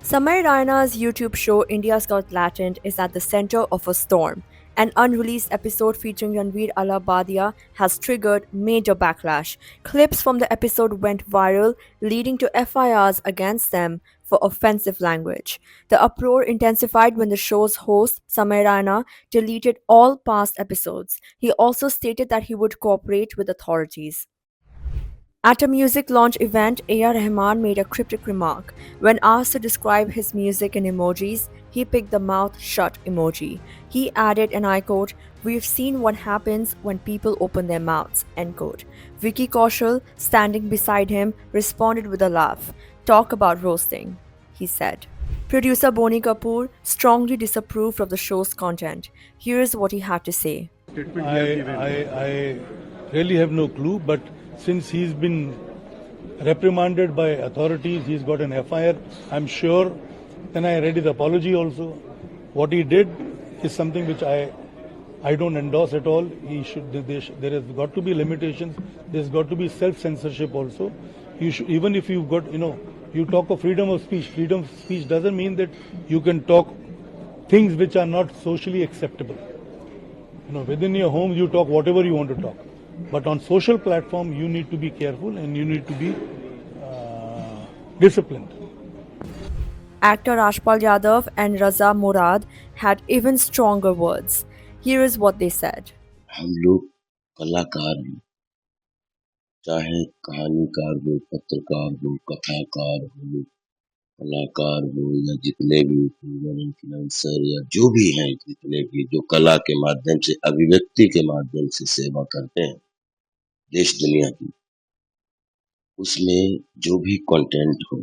Samay Raina's YouTube show India's Got Latent is at the center of a storm. An unreleased episode featuring Ranveer Alabadia has triggered major backlash. Clips from the episode went viral, leading to FIRs against them for offensive language. The uproar intensified when the show's host, Samay Raina, deleted all past episodes. He also stated that he would cooperate with authorities. At a music launch event, A.R. Rahman made a cryptic remark. When asked to describe his music in emojis, he picked the mouth shut emoji. He added, and I quote, "We've seen what happens when people open their mouths," end quote. Vicky Kaushal, standing beside him, responded with a laugh. "Talk about roasting," he said. Producer Boni Kapoor strongly disapproved of the show's content. Here's what he had to say. I really have no clue, but since he's been reprimanded by authorities, he's got an FIR, I'm sure. Then I read his apology also. What he did is something which I don't endorse at all. There has got to be limitations. There's got to be self-censorship also. Even if you've got, you talk of freedom of speech. Freedom of speech doesn't mean that you can talk things which are not socially acceptable. Within your home, you talk whatever you want to talk. But on social platform, you need to be careful and you need to be disciplined. Actor Rajpal Yadav and Raza Murad had even stronger words. Here is what they said. हम लोग कलाकार हैं, चाहे कहानीकार हो, पत्रकार हो, कथाकार हो, कलाकार हो या जितने भी इन्फ्लुएंसर या जो भी हैं, जितने भी जो कला के माध्यम से अभिव्यक्ति के माध्यम से सेवा करते हैं देश दुनिया की, उसमें जो भी कंटेंट हो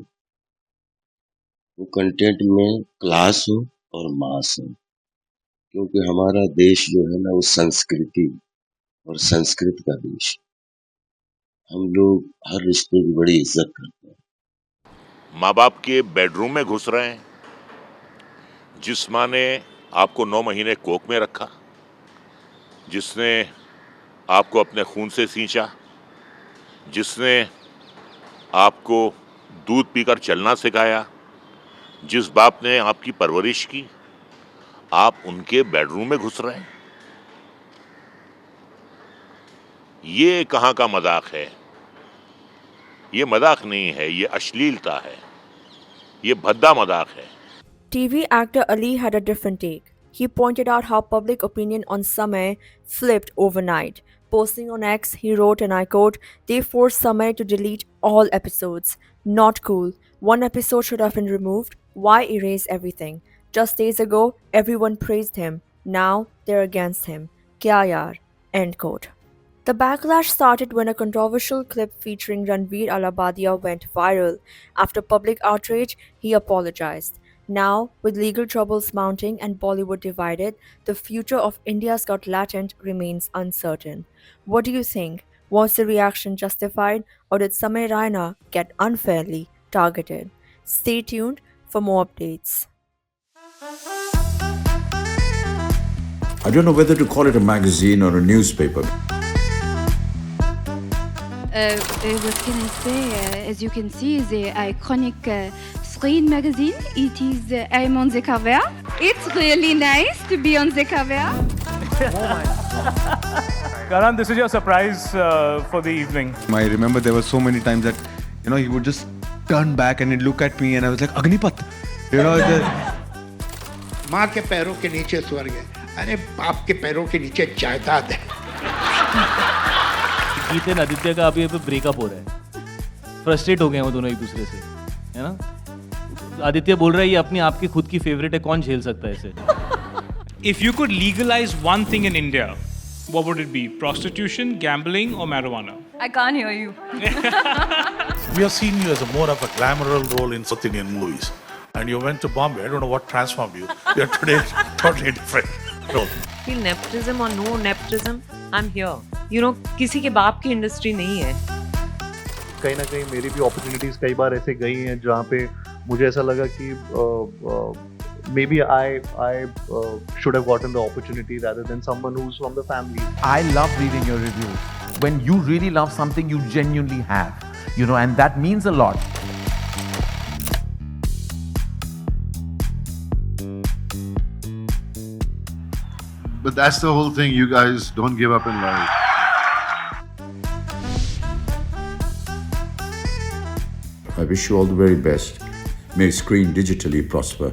वो कंटेंट में क्लास हो और मास हो, क्योंकि हमारा देश जो है ना वो संस्कृति और संस्कृत का देश है। हम लोग हर रिश्ते की बड़ी इज्जत करते हैं। माँ बाप के बेडरूम में घुस रहे हैं, जिस माँ ने आपको 9 महीने कोख में रखा, जिसने आपको अपने खून से सींचा, जिसने आपको दूध पीकर चलना सिखाया, जिस बाप ने आपकी परवरिश की, आप उनके बेडरूम में घुस रहे हैं। ये कहाँ का मजाक है? ये मजाक नहीं है, ये अश्लीलता है, ये भद्दा मजाक है। TV actor Ali had a different take. He pointed out how public opinion on Samay flipped overnight. Posting on X, he wrote, and I quote, "They forced Samay to delete all episodes. Not cool. One episode should have been removed. Why erase everything? Just days ago, everyone praised him. Now they're against him. Kya yaar?" End quote. The backlash started when a controversial clip featuring Ranveer Alabadia went viral. After public outrage, he apologized. Now, with legal troubles mounting and Bollywood divided, the future of India's Got Latent remains uncertain. What do you think? Was the reaction justified, or did Samay Raina get unfairly targeted? Stay tuned for more updates. I don't know whether to call it a magazine or a newspaper. What can I say? As you can see, the iconic screen magazine. It is. I'm on the cover. It's really nice to be on the cover. Karan, this is your surprise for the evening. I remember there were so many times that, he would just turn back and he'd look at me and I was like, Agnipat! माँ के पैरों के नीचे स्वर्ग है, अरे बाप के पैरों के नीचे जायदाद है। गीत एंड आदित्य का अभी ब्रेकअप हो रहा है, फ्रस्ट्रेट हो गए हैं वो दोनों एक दूसरे से, है ना? आदित्य बोल रहा है ये अपनी आपकी खुद की फेवरेट है, कौन झेल सकता है इसे? If you could legalize one thing in India, what would it be? Prostitution, gambling, or marijuana? I can't hear you. We have seen you as more of a glamorous role in South Indian movies. And you went to Bombay. I don't know what transformed you. You're today totally different role. Feel nepotism or no nepotism, I'm here. किसी के बाप की industry नहीं है। कहीं ना कहीं मेरी भी अपॉर्चुनिटीज कई बार ऐसे गई हैं जहाँ पे मुझे ऐसा लगा कि maybe I should have gotten the opportunity rather than someone who's from the family. I love reading your reviews. When you really love something, you genuinely have, and that means a lot. that's the whole thing. You guys don't give up in life. I wish you all the very best. May Screen digitally prosper.